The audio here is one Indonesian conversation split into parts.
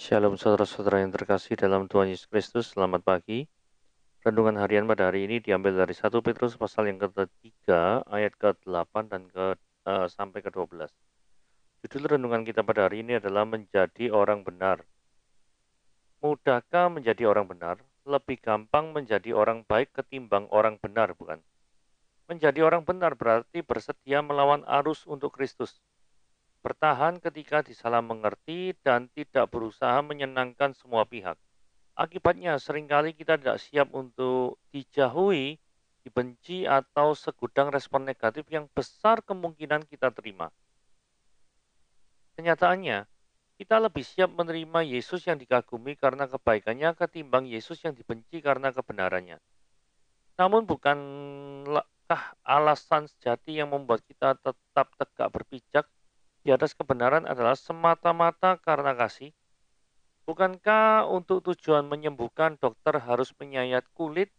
Shalom saudara-saudara yang terkasih dalam Tuhan Yesus Kristus, selamat pagi. Renungan harian pada hari ini diambil dari 1 Petrus pasal yang ketiga, ayat ke-8 dan sampai ke-12. Judul renungan kita pada hari ini adalah menjadi orang benar. Mudahkah menjadi orang benar? Lebih gampang menjadi orang baik ketimbang orang benar, bukan? Menjadi orang benar berarti bersedia melawan arus untuk Kristus. Bertahan ketika disalah mengerti dan tidak berusaha menyenangkan semua pihak. Akibatnya seringkali kita tidak siap untuk dijauhi, dibenci, atau segudang respon negatif yang besar kemungkinan kita terima. Kenyataannya, kita lebih siap menerima Yesus yang dikagumi karena kebaikannya ketimbang Yesus yang dibenci karena kebenarannya. Namun bukankah alasan sejati yang membuat kita tetap tegak berpijak di atas kebenaran adalah semata-mata karena kasih? Bukankah untuk tujuan menyembuhkan dokter harus menyayat kulit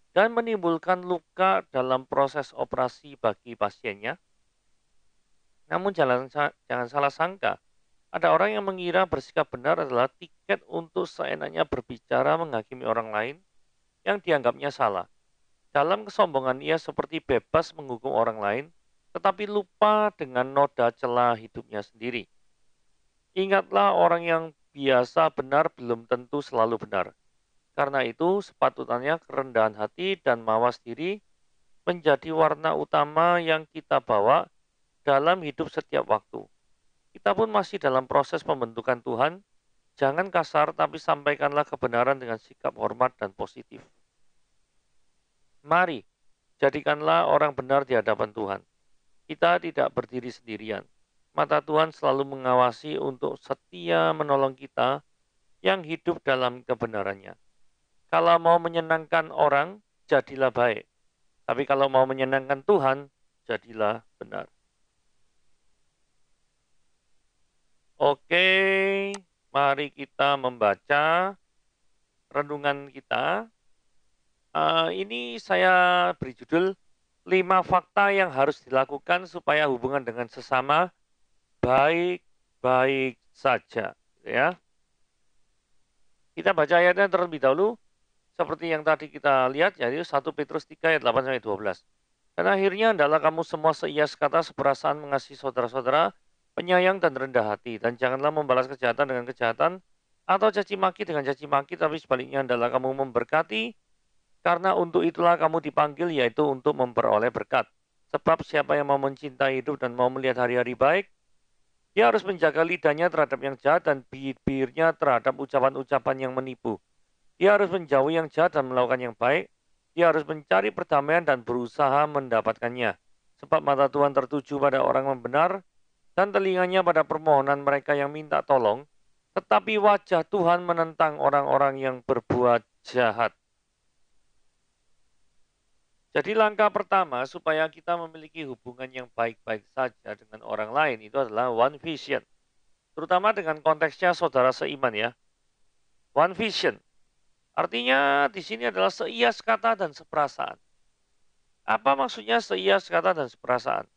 dan menimbulkan luka dalam proses operasi bagi pasiennya? Namun jangan salah sangka, ada orang yang mengira bersikap benar adalah tiket untuk seenaknya berbicara menghakimi orang lain yang dianggapnya salah. Dalam kesombongan ia seperti bebas menghukum orang lain, tetapi lupa dengan noda celah hidupnya sendiri. Ingatlah, orang yang biasa benar belum tentu selalu benar. Karena itu, sepatutnya kerendahan hati dan mawas diri menjadi warna utama yang kita bawa dalam hidup setiap waktu. Kita pun masih dalam proses pembentukan Tuhan. Jangan kasar, tapi sampaikanlah kebenaran dengan sikap hormat dan positif. Mari, jadikanlah orang benar di hadapan Tuhan. Kita tidak berdiri sendirian. Mata Tuhan selalu mengawasi untuk setia menolong kita yang hidup dalam kebenarannya. Kalau mau menyenangkan orang, jadilah baik. Tapi kalau mau menyenangkan Tuhan, jadilah benar. Oke, mari kita membaca renungan kita. Ini saya beri judul 5 fakta yang harus dilakukan supaya hubungan dengan sesama baik-baik saja. Ya, kita baca ayatnya terlebih dahulu. Seperti yang tadi kita lihat, yaitu 1 Petrus 3 ayat 8-12. Dan akhirnya hendaklah kamu semua seia sekata seperasaan mengasihi saudara-saudara, penyayang dan rendah hati, dan janganlah membalas kejahatan dengan kejahatan atau caci maki dengan caci maki, tapi sebaliknya hendaklah kamu memberkati, karena untuk itulah kamu dipanggil, yaitu untuk memperoleh berkat. Sebab siapa yang mau mencintai hidup dan mau melihat hari-hari baik, dia harus menjaga lidahnya terhadap yang jahat dan bibirnya terhadap ucapan-ucapan yang menipu. Dia harus menjauhi yang jahat dan melakukan yang baik. Dia harus mencari perdamaian dan berusaha mendapatkannya. Sebab mata Tuhan tertuju pada orang yang benar dan telinganya pada permohonan mereka yang minta tolong. Tetapi wajah Tuhan menentang orang-orang yang berbuat jahat. Jadi langkah pertama supaya kita memiliki hubungan yang baik-baik saja dengan orang lain itu adalah one vision. Terutama dengan konteksnya saudara seiman ya. One vision. Artinya di sini adalah seia sekata dan seperasaan. Apa maksudnya seia sekata dan seperasaan?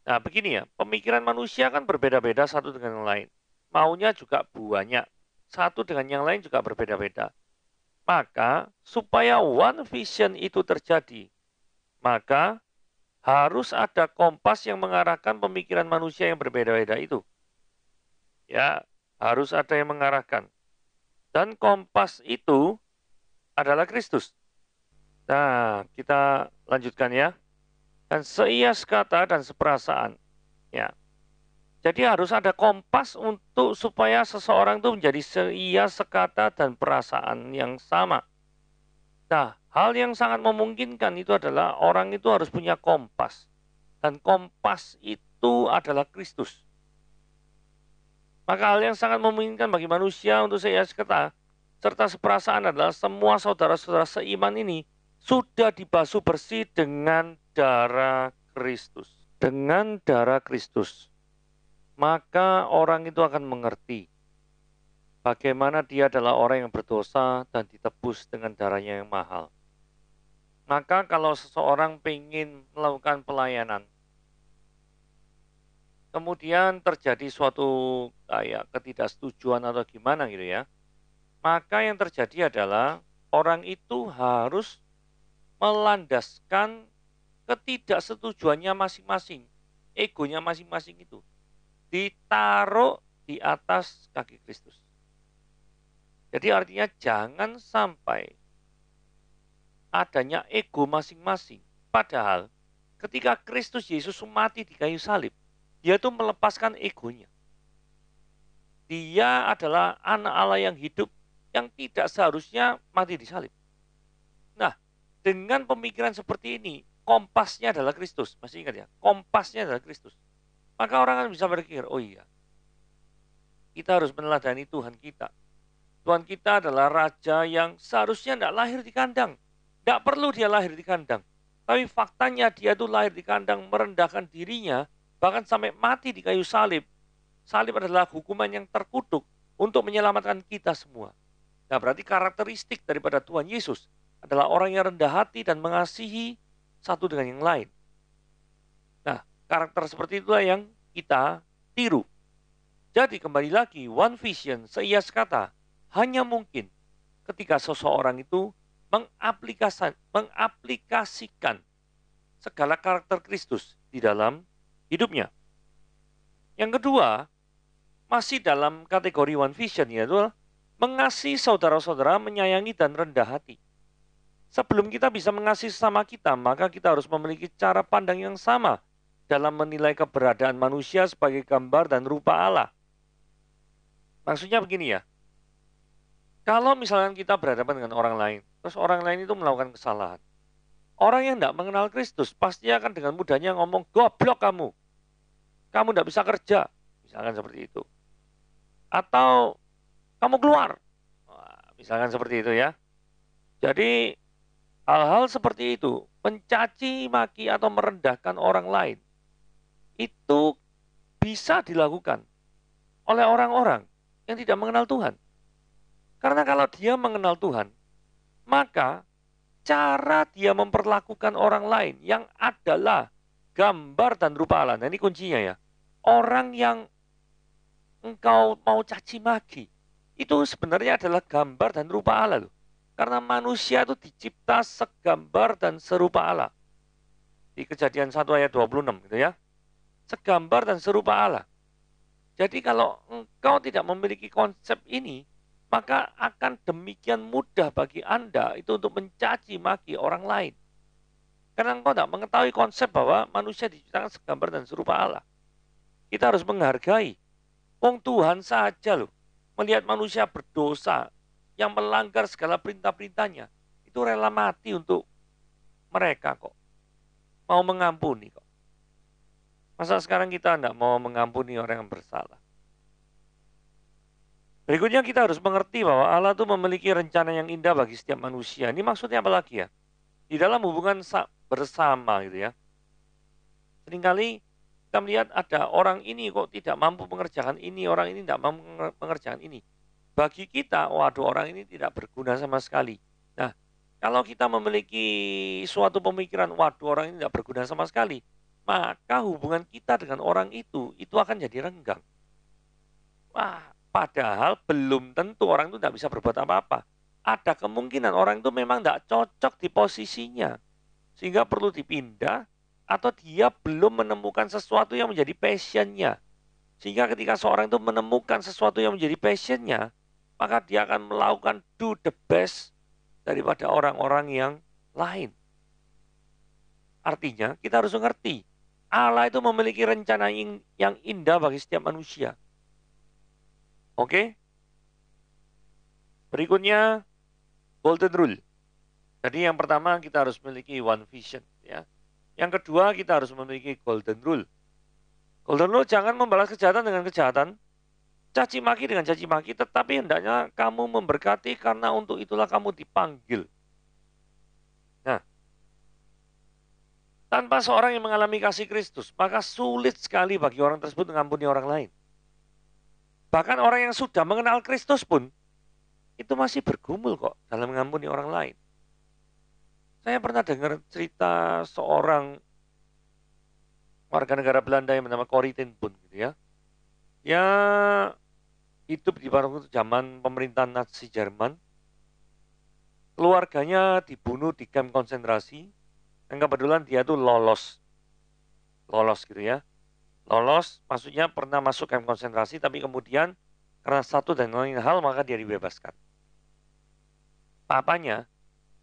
Nah, begini ya, pemikiran manusia kan berbeda-beda satu dengan yang lain. Maunya juga banyak. Satu dengan yang lain juga berbeda-beda. Maka, supaya one vision itu terjadi, maka harus ada kompas yang mengarahkan pemikiran manusia yang berbeda-beda itu. Ya, harus ada yang mengarahkan. Dan kompas itu adalah Kristus. Nah, kita lanjutkan ya. Dan seia sekata dan seperasaan. Ya. Jadi harus ada kompas untuk supaya seseorang itu menjadi seia sekata dan perasaan yang sama. Nah, hal yang sangat memungkinkan itu adalah orang itu harus punya kompas. Dan kompas itu adalah Kristus. Maka hal yang sangat memungkinkan bagi manusia untuk seia sekata serta seperasaan adalah semua saudara-saudara seiman ini sudah dibasuh bersih dengan darah Kristus. Dengan darah Kristus. Maka orang itu akan mengerti bagaimana dia adalah orang yang berdosa dan ditebus dengan darahnya yang mahal. Maka kalau seseorang ingin melakukan pelayanan, kemudian terjadi suatu kayak ketidaksetujuan atau gimana gitu ya, maka yang terjadi adalah orang itu harus melandaskan ketidaksetujuannya masing-masing, egonya masing-masing itu ditaruh di atas kaki Kristus. Jadi artinya jangan sampai adanya ego masing-masing. Padahal ketika Kristus Yesus mati di kayu salib, dia itu melepaskan egonya. Dia adalah anak Allah yang hidup yang tidak seharusnya mati di salib. Nah, dengan pemikiran seperti ini, kompasnya adalah Kristus. Masih ingat ya? Kompasnya adalah Kristus. Maka orang akan bisa berpikir, oh iya, kita harus meneladani Tuhan kita. Tuhan kita adalah raja yang seharusnya tidak lahir di kandang. Tidak perlu dia lahir di kandang. Tapi faktanya dia itu lahir di kandang, merendahkan dirinya, bahkan sampai mati di kayu salib. Salib adalah hukuman yang terkutuk untuk menyelamatkan kita semua. Nah, berarti karakteristik daripada Tuhan Yesus adalah orang yang rendah hati dan mengasihi satu dengan yang lain. Nah, karakter seperti itulah yang kita tiru. Jadi kembali lagi, one vision, seias kata, hanya mungkin ketika seseorang itu mengaplikasikan segala karakter Kristus di dalam hidupnya. Yang kedua, masih dalam kategori one vision, yaitu mengasihi saudara-saudara, menyayangi dan rendah hati. Sebelum kita bisa mengasihi sesama kita, maka kita harus memiliki cara pandang yang sama dalam menilai keberadaan manusia sebagai gambar dan rupa Allah. Maksudnya begini ya, kalau misalnya kita berhadapan dengan orang lain, terus orang lain itu melakukan kesalahan, orang yang tidak mengenal Kristus pasti akan dengan mudahnya ngomong, goblok kamu tidak bisa kerja, misalkan seperti itu. Atau kamu keluar, misalkan seperti itu ya. Jadi hal-hal seperti itu, mencaci maki atau merendahkan orang lain, itu bisa dilakukan oleh orang-orang yang tidak mengenal Tuhan. Karena kalau dia mengenal Tuhan, maka cara dia memperlakukan orang lain yang adalah gambar dan rupa Allah. Nah, ini kuncinya ya. Orang yang engkau mau caci maki, itu sebenarnya adalah gambar dan rupa Allah loh. Karena manusia itu dicipta segambar dan serupa Allah. Di Kejadian 1 ayat 26 gitu ya. Segambar dan serupa Allah. Jadi kalau engkau tidak memiliki konsep ini, maka akan demikian mudah bagi Anda itu untuk mencaci maki orang lain. Karena engkau tidak mengetahui konsep bahwa manusia diciptakan segambar dan serupa Allah. Kita harus menghargai. Wong Tuhan saja loh, melihat manusia berdosa, yang melanggar segala perintah-perintahnya, itu rela mati untuk mereka kok. Mau mengampuni kok. Masa sekarang kita tidak mau mengampuni orang yang bersalah? Berikutnya kita harus mengerti bahwa Allah itu memiliki rencana yang indah bagi setiap manusia. Ini maksudnya apa lagi ya? Di dalam hubungan bersama gitu ya. Seringkali kita melihat ada orang ini kok tidak mampu mengerjakan ini, orang ini tidak mampu mengerjakan ini. Bagi kita, waduh orang ini tidak berguna sama sekali. Nah, kalau kita memiliki suatu pemikiran, waduh orang ini tidak berguna sama sekali, maka hubungan kita dengan orang itu akan jadi renggang. Wah, padahal belum tentu orang itu tidak bisa berbuat apa-apa. Ada kemungkinan orang itu memang tidak cocok di posisinya. Sehingga perlu dipindah atau dia belum menemukan sesuatu yang menjadi passionnya. Sehingga ketika seorang itu menemukan sesuatu yang menjadi passionnya, maka dia akan melakukan do the best daripada orang-orang yang lain. Artinya kita harus mengerti, Allah itu memiliki rencana yang indah bagi setiap manusia. Oke? Berikutnya, golden rule. Jadi yang pertama kita harus memiliki one vision. Ya. Yang kedua kita harus memiliki golden rule. Golden rule, jangan membalas kejahatan dengan kejahatan. Caci maki dengan caci maki, tetapi hendaknya kamu memberkati karena untuk itulah kamu dipanggil. Nah, tanpa seorang yang mengalami kasih Kristus, maka sulit sekali bagi orang tersebut mengampuni orang lain. Bahkan orang yang sudah mengenal Kristus pun, itu masih bergumul kok dalam mengampuni orang lain. Saya pernah dengar cerita seorang warga negara Belanda yang bernama Corrie ten Boom gitu ya. Dia hidup di waktu zaman pemerintahan Nazi Jerman. Keluarganya dibunuh di kamp konsentrasi. Dan kebetulan dia tuh lolos gitu ya. Lolos maksudnya pernah masuk kamp konsentrasi, tapi kemudian karena satu dan lain hal maka dia dibebaskan. Papanya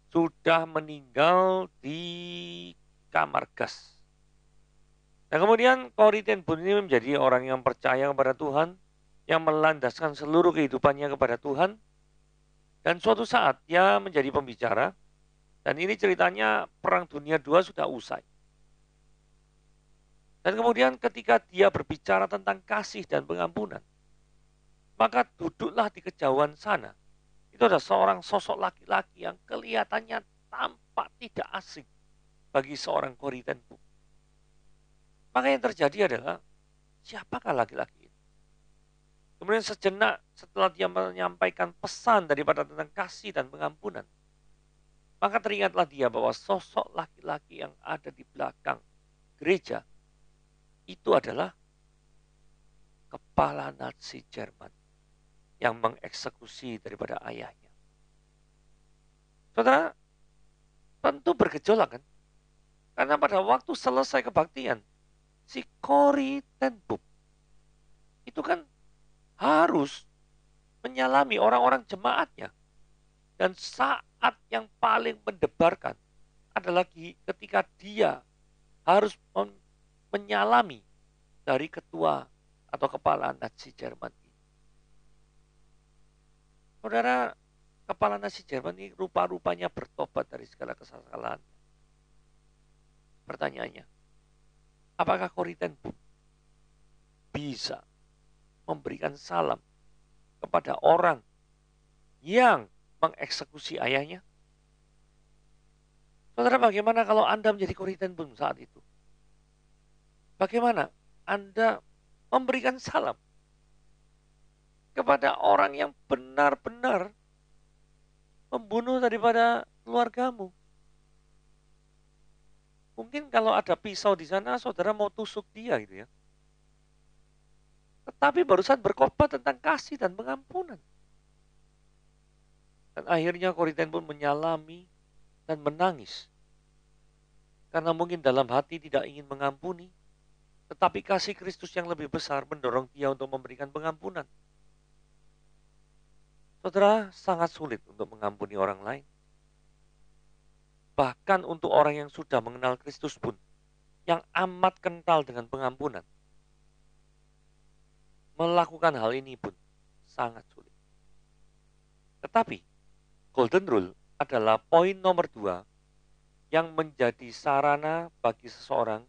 sudah meninggal di kamar gas. Nah kemudian Corrie ten Boom ini menjadi orang yang percaya kepada Tuhan, yang melandaskan seluruh kehidupannya kepada Tuhan. Dan suatu saat dia menjadi pembicara, dan ini ceritanya Perang Dunia II sudah usai. Dan kemudian ketika dia berbicara tentang kasih dan pengampunan, maka duduklah di kejauhan sana. Itu ada seorang sosok laki-laki yang kelihatannya tampak tidak asing bagi seorang Corrie ten Boom. Maka yang terjadi adalah, siapakah laki-laki ini? Kemudian sejenak setelah dia menyampaikan pesan daripada tentang kasih dan pengampunan, maka teringatlah dia bahwa sosok laki-laki yang ada di belakang gereja itu adalah kepala Nazi Jerman yang mengeksekusi daripada ayahnya. Saudara, tentu bergejolak kan? Karena pada waktu selesai kebaktian, si Corrie ten Boom itu kan harus menyalami orang-orang jemaatnya. Dan saat yang paling mendebarkan adalah ketika dia harus menyalami dari ketua atau kepala Nazi Jerman ini. Saudara, kepala Nazi Jerman ini rupa-rupanya bertobat dari segala kesalahan. Pertanyaannya, apakah Corrie ten Boom bisa memberikan salam kepada orang yang mengeksekusi ayahnya? Saudara, bagaimana kalau Anda menjadi Corrie ten Boom saat itu? Bagaimana Anda memberikan salam kepada orang yang benar-benar membunuh daripada keluargamu? Mungkin kalau ada pisau di sana, saudara mau tusuk dia gitu ya. Tetapi barusan berkhotbah tentang kasih dan pengampunan. Dan akhirnya Corrie ten Boom menyalami dan menangis. Karena mungkin dalam hati tidak ingin mengampuni, tetapi kasih Kristus yang lebih besar mendorong dia untuk memberikan pengampunan. Saudara, sangat sulit untuk mengampuni orang lain. Bahkan untuk orang yang sudah mengenal Kristus pun, yang amat kental dengan pengampunan, melakukan hal ini pun sangat sulit. Tetapi, Golden Rule adalah poin nomor 2 yang menjadi sarana bagi seseorang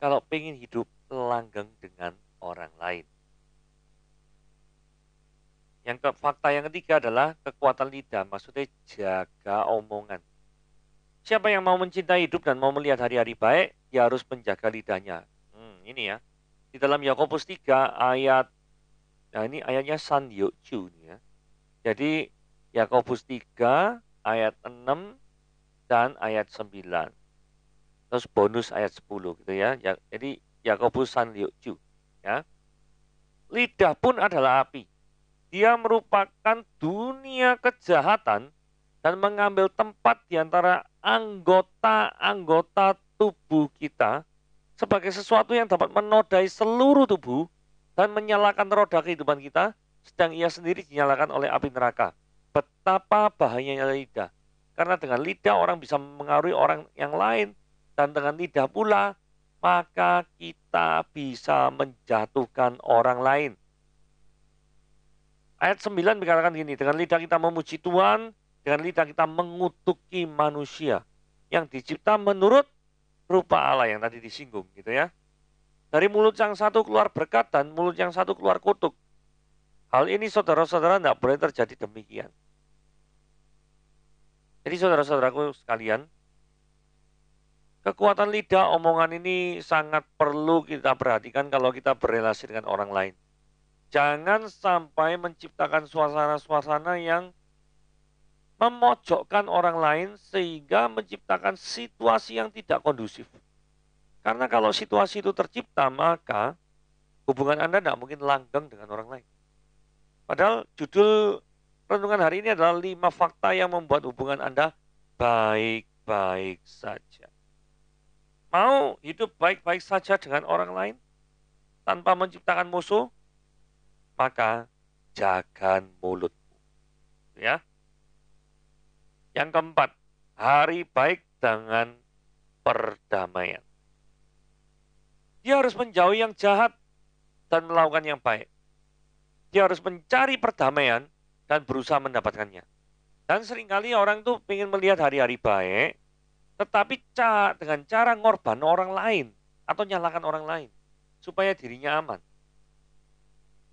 kalau ingin hidup langgeng dengan orang lain. Fakta yang ketiga adalah kekuatan lidah, maksudnya jaga omongan. Siapa yang mau mencintai hidup dan mau melihat hari-hari baik, dia harus menjaga lidahnya. Ini ya. Di dalam Yakobus 3 ayat, nah ini ayatnya San Yokju ya. Jadi Yakobus 3 ayat 6 dan ayat 9. Terus bonus ayat 10 gitu ya. Jadi Yakobus San Yokju ya. Lidah pun adalah api. Dia merupakan dunia kejahatan dan mengambil tempat di antara anggota-anggota tubuh kita sebagai sesuatu yang dapat menodai seluruh tubuh dan menyalakan roda kehidupan kita, sedang ia sendiri dinyalakan oleh api neraka. Betapa bahayanya lidah. Karena dengan lidah orang bisa mengaruhi orang yang lain, dan dengan lidah pula maka kita bisa menjatuhkan orang lain. Ayat 9 dikatakan gini, dengan lidah kita memuji Tuhan, dengan lidah kita mengutuki manusia yang dicipta menurut rupa Allah yang tadi disinggung gitu ya. Dari mulut yang satu keluar berkat dan mulut yang satu keluar kutuk. Hal ini saudara-saudara tidak boleh terjadi demikian. Jadi saudara-saudaraku sekalian, kekuatan lidah omongan ini sangat perlu kita perhatikan kalau kita berrelasi dengan orang lain. Jangan sampai menciptakan suasana-suasana yang memojokkan orang lain sehingga menciptakan situasi yang tidak kondusif. Karena kalau situasi itu tercipta, maka hubungan Anda tidak mungkin langgeng dengan orang lain. Padahal judul renungan hari ini adalah 5 fakta yang membuat hubungan Anda baik-baik saja. Mau hidup baik-baik saja dengan orang lain tanpa menciptakan musuh, maka jaga mulutmu. Ya. Yang keempat, hari baik dengan perdamaian. Dia harus menjauhi yang jahat dan melakukan yang baik. Dia harus mencari perdamaian dan berusaha mendapatkannya. Dan seringkali orang tuh ingin melihat hari-hari baik, tetapi dengan cara ngorban orang lain atau nyalakan orang lain supaya dirinya aman.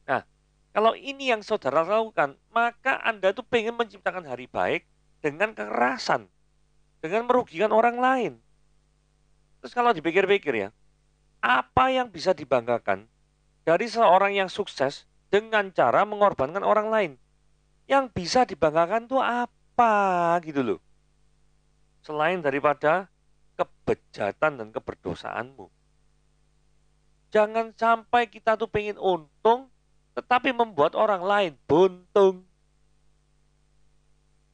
Nah, kalau ini yang saudara lakukan, maka Anda tuh pengen menciptakan hari baik dengan kekerasan, dengan merugikan orang lain. Terus kalau dipikir-pikir ya, apa yang bisa dibanggakan dari seorang yang sukses dengan cara mengorbankan orang lain? Yang bisa dibanggakan tuh apa gitu loh. Selain daripada kebejatan dan keberdosaanmu. Jangan sampai kita tuh pengen untung, tetapi membuat orang lain buntung.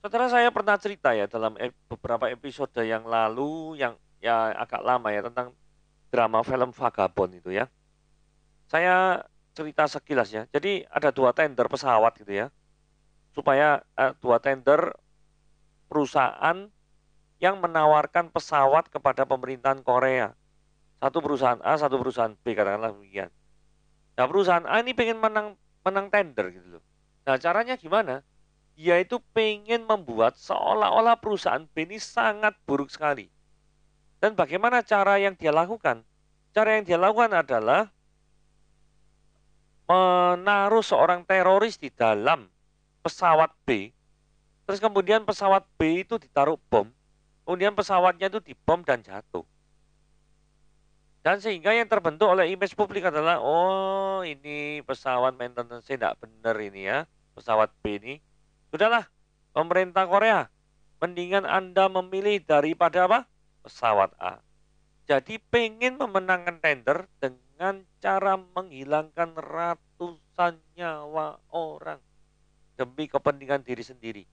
Saudara, saya pernah cerita ya dalam beberapa episode yang lalu, yang ya agak lama ya, tentang drama film Vagabond itu ya. Saya cerita sekilas ya. Jadi ada 2 tender pesawat gitu ya. Supaya 2 tender perusahaan yang menawarkan pesawat kepada pemerintahan Korea. Satu perusahaan A, satu perusahaan B, katakanlah demikian. Nah, perusahaan A ini pengen menang tender gitu loh. Nah, caranya gimana? Dia itu pengen membuat seolah-olah perusahaan B ini sangat buruk sekali. Dan bagaimana cara yang dia lakukan? Cara yang dia lakukan adalah menaruh seorang teroris di dalam pesawat B. Terus kemudian pesawat B itu ditaruh bom. Kemudian pesawatnya itu dibom dan jatuh. Dan sehingga yang terbentuk oleh image publik adalah, oh ini pesawat maintenance tidak benar ini ya, pesawat B ini. Sudahlah, pemerintah Korea, mendingan Anda memilih daripada apa? Pesawat A. Jadi pengen memenangkan tender dengan cara menghilangkan ratusan nyawa orang demi kepentingan diri sendiri.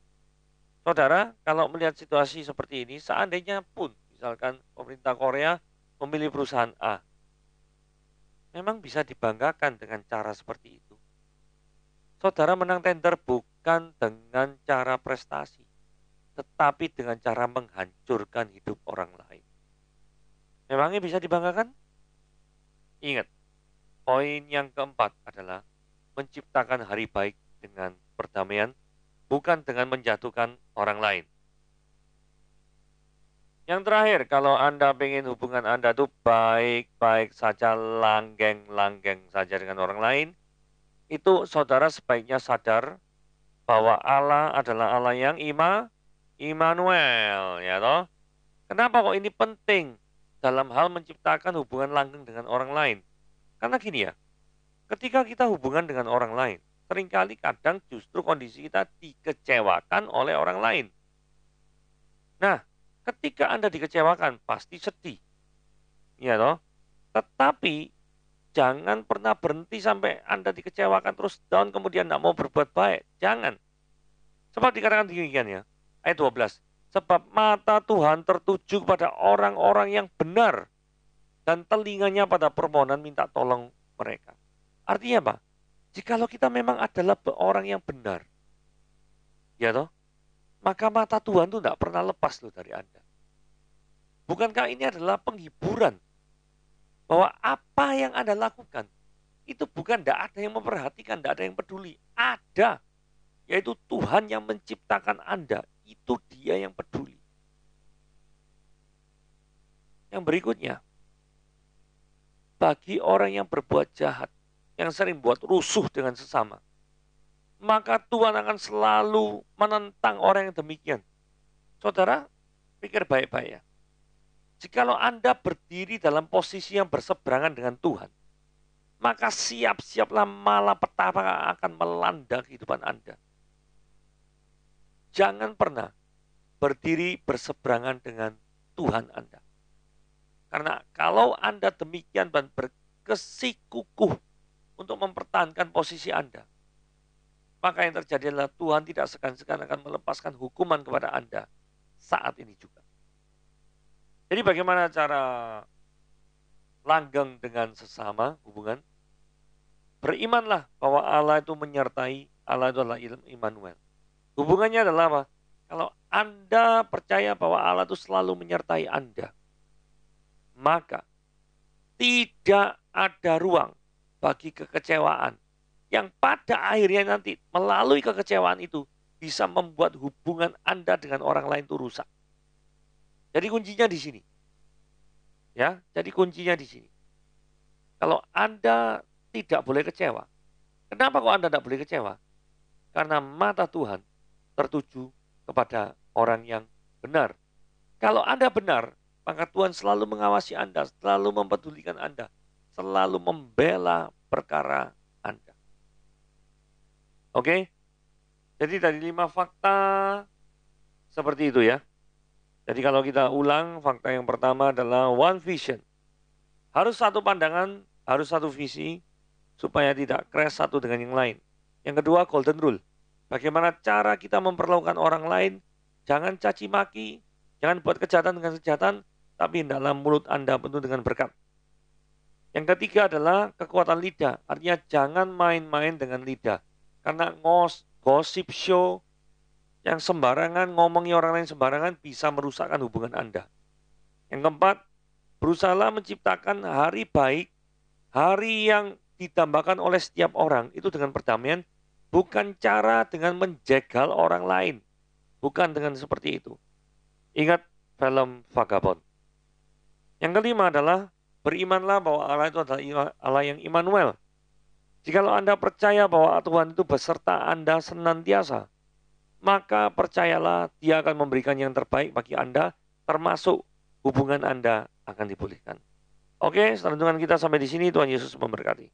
Saudara, kalau melihat situasi seperti ini, seandainya pun misalkan pemerintah Korea memilih perusahaan A, memang bisa dibanggakan dengan cara seperti itu. Saudara menang tender bukan dengan cara prestasi, tetapi dengan cara menghancurkan hidup orang lain. Memangnya bisa dibanggakan? Ingat, poin yang keempat adalah menciptakan hari baik dengan perdamaian, bukan dengan menjatuhkan orang lain. Yang terakhir, kalau Anda ingin hubungan Anda itu baik-baik saja, langgeng-langgeng saja dengan orang lain, itu saudara sebaiknya sadar bahwa Allah adalah Allah yang Immanuel, ya toh. Kenapa kok ini penting dalam hal menciptakan hubungan langgeng dengan orang lain? Karena gini ya, ketika kita hubungan dengan orang lain, seringkali kadang justru kondisi kita dikecewakan oleh orang lain. Nah, ketika Anda dikecewakan, pasti sedih. Ya toh? Tetapi jangan pernah berhenti sampai Anda dikecewakan terus down kemudian tidak mau berbuat baik. Jangan. Sebab dikatakan demikian ya. Ayat 12. Sebab mata Tuhan tertuju kepada orang-orang yang benar dan telinganya pada permohonan minta tolong mereka. Artinya apa? Jikalau kita memang adalah orang yang benar, ya toh, maka mata Tuhan itu tidak pernah lepas loh dari Anda. Bukankah ini adalah penghiburan bahwa apa yang Anda lakukan itu bukan tidak ada yang memperhatikan, tidak ada yang peduli. Ada, yaitu Tuhan yang menciptakan Anda. Itu Dia yang peduli. Yang berikutnya, bagi orang yang berbuat jahat, yang sering buat rusuh dengan sesama, maka Tuhan akan selalu menentang orang yang demikian. Saudara, pikir baik-baik ya. Jikalau Anda berdiri dalam posisi yang berseberangan dengan Tuhan, maka siap-siaplah malapetaka akan melanda kehidupan Anda. Jangan pernah berdiri berseberangan dengan Tuhan Anda. Karena kalau Anda demikian dan berkesikukuh untuk mempertahankan posisi Anda, maka yang terjadi adalah Tuhan tidak segan-segan akan melepaskan hukuman kepada Anda saat ini juga. Jadi bagaimana cara langgeng dengan sesama hubungan? Berimanlah bahwa Allah itu menyertai, Allah itu adalah Immanuel. Hubungannya adalah apa? Kalau Anda percaya bahwa Allah itu selalu menyertai Anda, maka tidak ada ruang bagi kekecewaan yang pada akhirnya nanti melalui kekecewaan itu bisa membuat hubungan Anda dengan orang lain itu rusak. Jadi kuncinya di sini. Ya, jadi kuncinya di sini. Kalau Anda tidak boleh kecewa. Kenapa kok Anda tidak boleh kecewa? Karena mata Tuhan tertuju kepada orang yang benar. Kalau Anda benar, maka Tuhan selalu mengawasi Anda, selalu mempedulikan Anda, selalu membela perkara Anda. Oke? Jadi dari 5 fakta seperti itu ya. Jadi kalau kita ulang, fakta yang pertama adalah one vision. Harus satu pandangan, harus satu visi, supaya tidak crash satu dengan yang lain. Yang kedua, golden rule. Bagaimana cara kita memperlakukan orang lain, jangan caci maki, jangan buat kejahatan dengan kejahatan, tapi dalam mulut Anda penuh dengan berkat. Yang ketiga adalah kekuatan lidah, artinya jangan main-main dengan lidah. Karena gosip show yang sembarangan, ngomongi orang lain sembarangan bisa merusakkan hubungan Anda. Yang keempat, berusahalah menciptakan hari baik, hari yang ditambahkan oleh setiap orang itu dengan perdamaian, bukan cara dengan menjegal orang lain. Bukan dengan seperti itu. Ingat film Vagabond. Yang kelima adalah berimanlah bahwa Allah itu adalah Allah yang Immanuel. Jikalau Anda percaya bahwa Tuhan itu beserta Anda senantiasa, maka percayalah Dia akan memberikan yang terbaik bagi Anda, termasuk hubungan Anda akan dipulihkan. Oke, renungan kita sampai di sini. Tuhan Yesus memberkati.